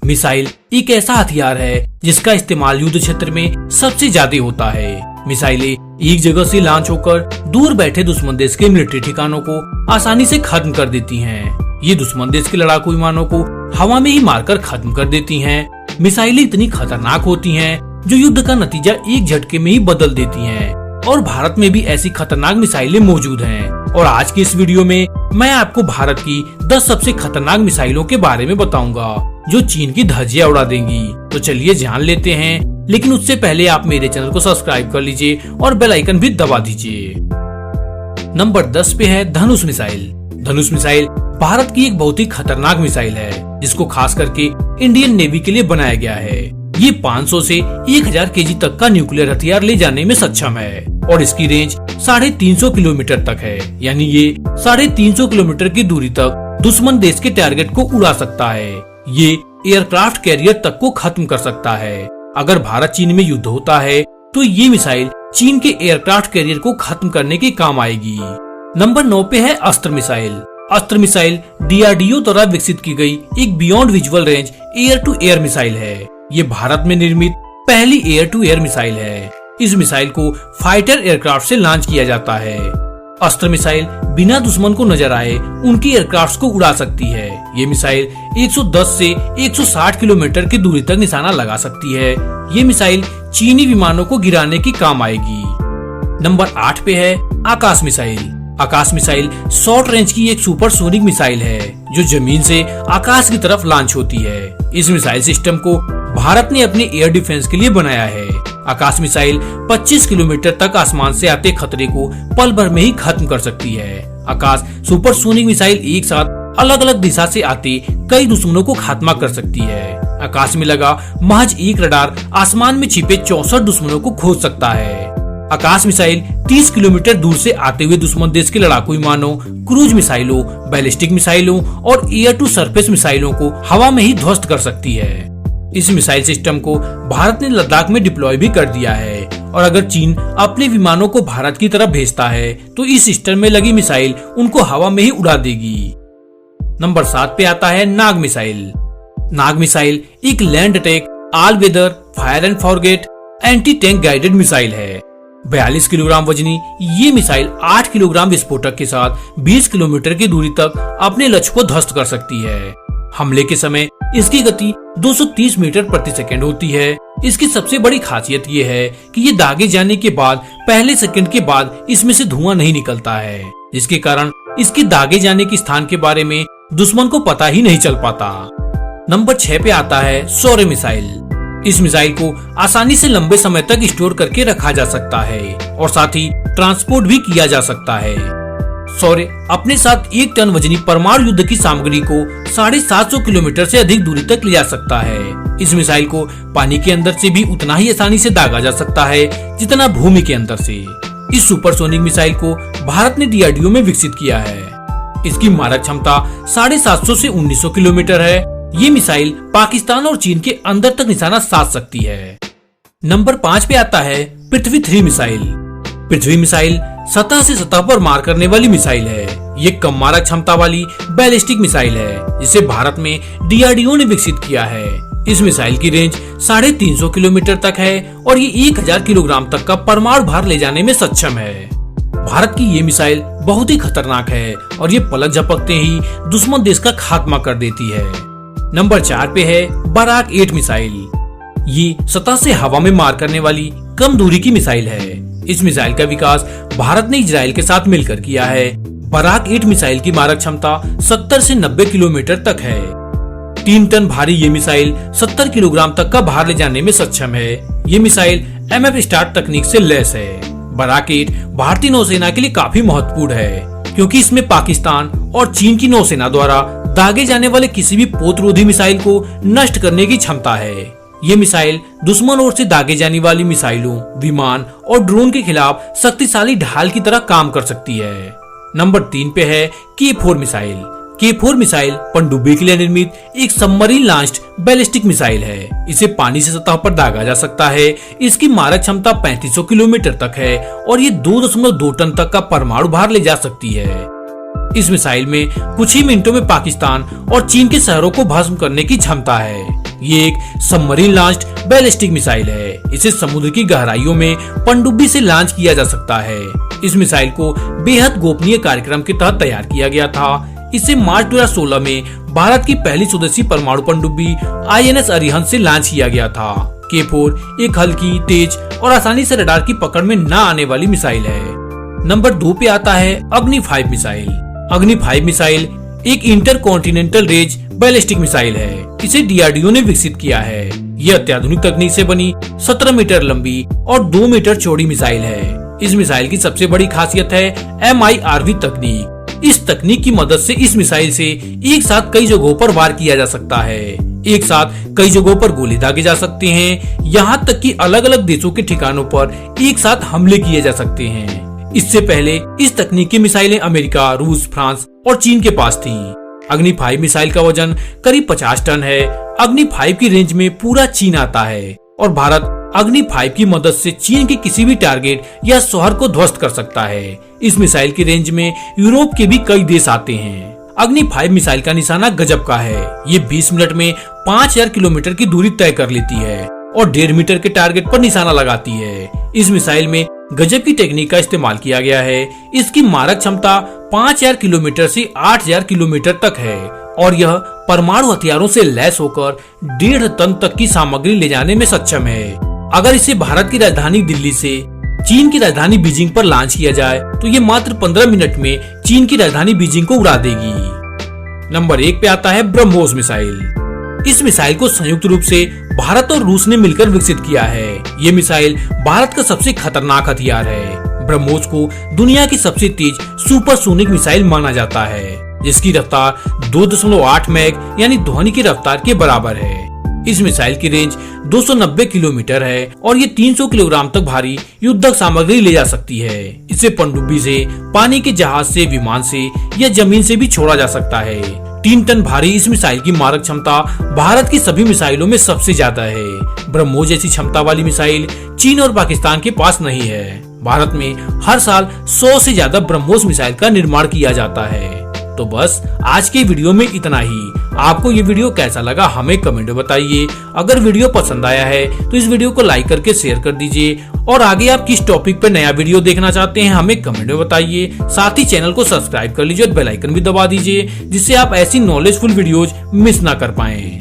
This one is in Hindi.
मिसाइल एक ऐसा हथियार है जिसका इस्तेमाल युद्ध क्षेत्र में सबसे ज्यादा होता है। मिसाइलें एक जगह से लॉन्च होकर दूर बैठे दुश्मन देश के मिलिट्री ठिकानों को आसानी से खत्म कर देती हैं। ये दुश्मन देश के लड़ाकू विमानों को हवा में ही मारकर खत्म कर देती हैं। मिसाइलें इतनी खतरनाक होती हैं जो युद्ध का नतीजा एक झटके में ही बदल देती हैं। और भारत में भी ऐसी खतरनाक मिसाइलें मौजूद हैं। और आज की इस वीडियो में मैं आपको भारत की 10 सबसे खतरनाक मिसाइलों के बारे में बताऊंगा जो चीन की धज्जियां उड़ा देंगी। तो चलिए जान लेते हैं, लेकिन उससे पहले आप मेरे चैनल को सब्सक्राइब कर लीजिए और बेल आइकन भी दबा दीजिए। नंबर 10 पे है धनुष मिसाइल। धनुष मिसाइल भारत की एक बहुत ही खतरनाक मिसाइल है जिसको खास करके इंडियन नेवी के लिए बनाया गया है। ये 500 से 1000 केजी तक का न्यूक्लियर हथियार ले जाने में सक्षम है और इसकी रेंज 350 किलोमीटर तक है। यानी ये 350 किलोमीटर की दूरी तक दुश्मन देश के टारगेट को उड़ा सकता है। ये एयरक्राफ्ट कैरियर तक को खत्म कर सकता है। अगर भारत चीन में युद्ध होता है तो ये मिसाइल चीन के एयरक्राफ्ट कैरियर को खत्म करने के काम आएगी। नंबर 9 पे है अस्त्र मिसाइल। अस्त्र मिसाइल DRDO द्वारा विकसित की गई एक beyond visual range air to air missile है। ये भारत में निर्मित पहली एयर टू एयर मिसाइल है। इस मिसाइल को फाइटर एयरक्राफ्ट से लॉन्च किया जाता है। अस्त्र मिसाइल बिना दुश्मन को नजर आए उनकी एयरक्राफ्ट को उड़ा सकती है। ये मिसाइल 110 से 160 किलोमीटर की दूरी तक निशाना लगा सकती है। ये मिसाइल चीनी विमानों को गिराने की काम आएगी। नंबर 8 पे है आकाश मिसाइल। आकाश मिसाइल शॉर्ट रेंज की एक सुपरसोनिक मिसाइल है जो जमीन से आकाश की तरफ लॉन्च होती है। इस मिसाइल सिस्टम को भारत ने अपने एयर डिफेंस के लिए बनाया है। आकाश मिसाइल 25 किलोमीटर तक आसमान से आते खतरे को पल भर में ही खत्म कर सकती है। आकाश सुपरसोनिक मिसाइल एक साथ अलग अलग दिशा से आते कई दुश्मनों को खात्मा कर सकती है। आकाश में लगा महज एक रडार आसमान में छिपे 64 दुश्मनों को खोज सकता है। आकाश मिसाइल 30 किलोमीटर दूर से आते हुए दुश्मन देश के लड़ाकू विमानों, क्रूज मिसाइलों, बैलिस्टिक मिसाइलों और एयर टू सरफेस मिसाइलों को हवा में ही ध्वस्त कर सकती है। इस मिसाइल सिस्टम को भारत ने लद्दाख में डिप्लॉय भी कर दिया है और अगर चीन अपने विमानों को भारत की तरफ भेजता है तो इस सिस्टम में लगी मिसाइल उनको हवा में ही उड़ा देगी। नंबर 7 पे आता है नाग मिसाइल। नाग मिसाइल एक land attack all weather fire and forget anti tank guided missile है। 42 किलोग्राम वजनी ये मिसाइल 8 किलोग्राम विस्फोटक के साथ 20 किलोमीटर की दूरी तक अपने लक्ष्य को ध्वस्त कर सकती है। हमले के समय इसकी गति 230 मीटर प्रति सेकंड होती है। इसकी सबसे बड़ी खासियत ये है कि ये दागे जाने के बाद पहले सेकंड के बाद इसमें से धुआं नहीं निकलता है, जिसके कारण इसके दागे जाने के स्थान के बारे में दुश्मन को पता ही नहीं चल पाता। नंबर 6 पे आता है शौर्य मिसाइल। इस मिसाइल को आसानी से लंबे समय तक स्टोर करके रखा जा सकता है और साथ ही ट्रांसपोर्ट भी किया जा सकता है। शौर्य अपने साथ 1 टन वजनी परमाणु युद्ध की सामग्री को 750 किलोमीटर से अधिक दूरी तक ले जा सकता है। इस मिसाइल को पानी के अंदर से भी उतना ही आसानी से दागा जा सकता है जितना भूमि के अंदर से। इस सुपरसोनिक मिसाइल को भारत ने DRDO में विकसित किया है। इसकी मारक क्षमता 750 से 1900 किलोमीटर है। ये मिसाइल पाकिस्तान और चीन के अंदर तक निशाना साध सकती है। नंबर 5 पे आता है पृथ्वी 3 मिसाइल। पृथ्वी मिसाइल सतह से सतह पर मार करने वाली मिसाइल है। ये कम मारक क्षमता वाली बैलिस्टिक मिसाइल है जिसे भारत में DRDO ने विकसित किया है। इस मिसाइल की रेंज 350 किलोमीटर तक है और ये 1000 किलोग्राम तक का परमाणु भार ले जाने में सक्षम है। भारत की ये मिसाइल बहुत ही खतरनाक है और ये पलक झपकते ही दुश्मन देश का खात्मा कर देती है। नंबर 4 पे है बराक 8 मिसाइल। ये सतह से हवा में मार करने वाली कम दूरी की मिसाइल है। इस मिसाइल का विकास भारत ने इजराइल के साथ मिलकर किया है। बराक 8 मिसाइल की मारक क्षमता 70 से 90 किलोमीटर तक है। 3 टन भारी ये मिसाइल 70 किलोग्राम तक का भार ले जाने में सक्षम है। ये मिसाइल MF स्टार्ट तकनीक से लैस है। बराक 8 भारतीय नौसेना के लिए काफी महत्वपूर्ण है क्योंकि इसमें पाकिस्तान और चीन की नौसेना द्वारा दागे जाने वाले किसी भी पोतरोधी मिसाइल को नष्ट करने की क्षमता है। ये मिसाइल दुश्मन ओर से दागे जाने वाली मिसाइलों, विमान और ड्रोन के खिलाफ शक्तिशाली ढाल की तरह काम कर सकती है। नंबर 3 पे है K4 मिसाइल। K4 मिसाइल पनडुब्बी के लिए निर्मित एक सबमरीन लॉन्च्ड बैलिस्टिक मिसाइल है। इसे पानी से सतह पर दागा जा सकता है। इसकी मारक क्षमता 3500 किलोमीटर तक है और ये 2.2 टन तक का परमाणु भार ले जा सकती है। इस मिसाइल में कुछ ही मिनटों में पाकिस्तान और चीन के शहरों को भस्म करने की क्षमता है। ये एक सबमरीन लॉन्च्ड बैलिस्टिक मिसाइल है। इसे समुद्र की गहराइयों में पनडुब्बी से लॉन्च किया जा सकता है। इस मिसाइल को बेहद गोपनीय कार्यक्रम के तहत तैयार किया गया था। इसे मार्च 2016 में भारत की पहली स्वदेशी परमाणु पनडुब्बी INS अरिहंत से लॉन्च किया गया था। K4 एक हल्की, तेज और आसानी से रडार की पकड़ में न आने वाली मिसाइल है। नंबर 2 पे आता है अग्नि 5 मिसाइल। अग्नि 5 मिसाइल एक इंटरकॉन्टिनेंटल रेंज बैलिस्टिक मिसाइल है। इसे DRDO ने विकसित किया है। यह अत्याधुनिक तकनीक से बनी 17 मीटर लंबी और 2 मीटर चौड़ी मिसाइल है। इस मिसाइल की सबसे बड़ी खासियत है MIRV तकनीक। इस तकनीक की मदद से इस मिसाइल से एक साथ कई जगहों पर वार किया जा सकता है। एक साथ कई जगहों पर गोले दागे जा सकते हैं। यहाँ तक कि अलग अलग देशों के ठिकानों पर एक साथ हमले किए जा सकते हैं। इससे पहले इस तकनीक की मिसाइलें अमेरिका, रूस, फ्रांस और चीन के पास थीं। अग्नि 5 मिसाइल का वजन करीब 50 टन है। अग्नि 5 की रेंज में पूरा चीन आता है और भारत अग्नि 5 की मदद से चीन के किसी भी टारगेट या शहर को ध्वस्त कर सकता है। इस मिसाइल की रेंज में यूरोप के भी कई देश आते हैं। अग्नि 5 मिसाइल का निशाना गजब का है। ये 20 मिनट में 5000 किलोमीटर की दूरी तय कर लेती है और 1.5 मीटर के टारगेट पर निशाना लगाती है। इस मिसाइल में गजब की टेक्निक का इस्तेमाल किया गया है। इसकी मारक क्षमता 5000 किलोमीटर से 8000 किलोमीटर तक है और यह परमाणु हथियारों से लैस होकर 1.5 टन तक की सामग्री ले जाने में सक्षम है। अगर इसे भारत की राजधानी दिल्ली से चीन की राजधानी बीजिंग पर लॉन्च किया जाए तो ये मात्र 15 मिनट में चीन की राजधानी बीजिंग को उड़ा देगी। नंबर 1 पे आता है ब्रह्मोस मिसाइल। इस मिसाइल को संयुक्त रूप से भारत और रूस ने मिलकर विकसित किया है। ये मिसाइल भारत का सबसे खतरनाक हथियार है। ब्रह्मोस को दुनिया की सबसे तेज सुपरसोनिक मिसाइल माना जाता है, जिसकी रफ्तार 2.8 मैक यानी ध्वनि की रफ्तार के बराबर है। इस मिसाइल की रेंज 290 किलोमीटर है और ये 300 किलोग्राम तक भारी युद्धक सामग्री ले जा सकती है। इसे पनडुब्बी से, पानी के जहाज से, विमान से या जमीन से भी छोड़ा जा सकता है। 3 टन भारी इस मिसाइल की मारक क्षमता भारत की सभी मिसाइलों में सबसे ज्यादा है। ब्रह्मोस जैसी क्षमता वाली मिसाइल चीन और पाकिस्तान के पास नहीं है। भारत में हर साल 100 से ज्यादा ब्रह्मोस मिसाइल का निर्माण किया जाता है। तो बस आज के वीडियो में इतना ही। आपको ये वीडियो कैसा लगा हमें कमेंट में बताइए। अगर वीडियो पसंद आया है तो इस वीडियो को लाइक करके शेयर कर दीजिए और आगे आप किस टॉपिक पर नया वीडियो देखना चाहते हैं हमें कमेंट में बताइए। साथ ही चैनल को सब्सक्राइब कर लीजिए और बेल आइकन भी दबा दीजिए, जिससे आप ऐसी नॉलेजफुल वीडियोज मिस ना कर पाएं।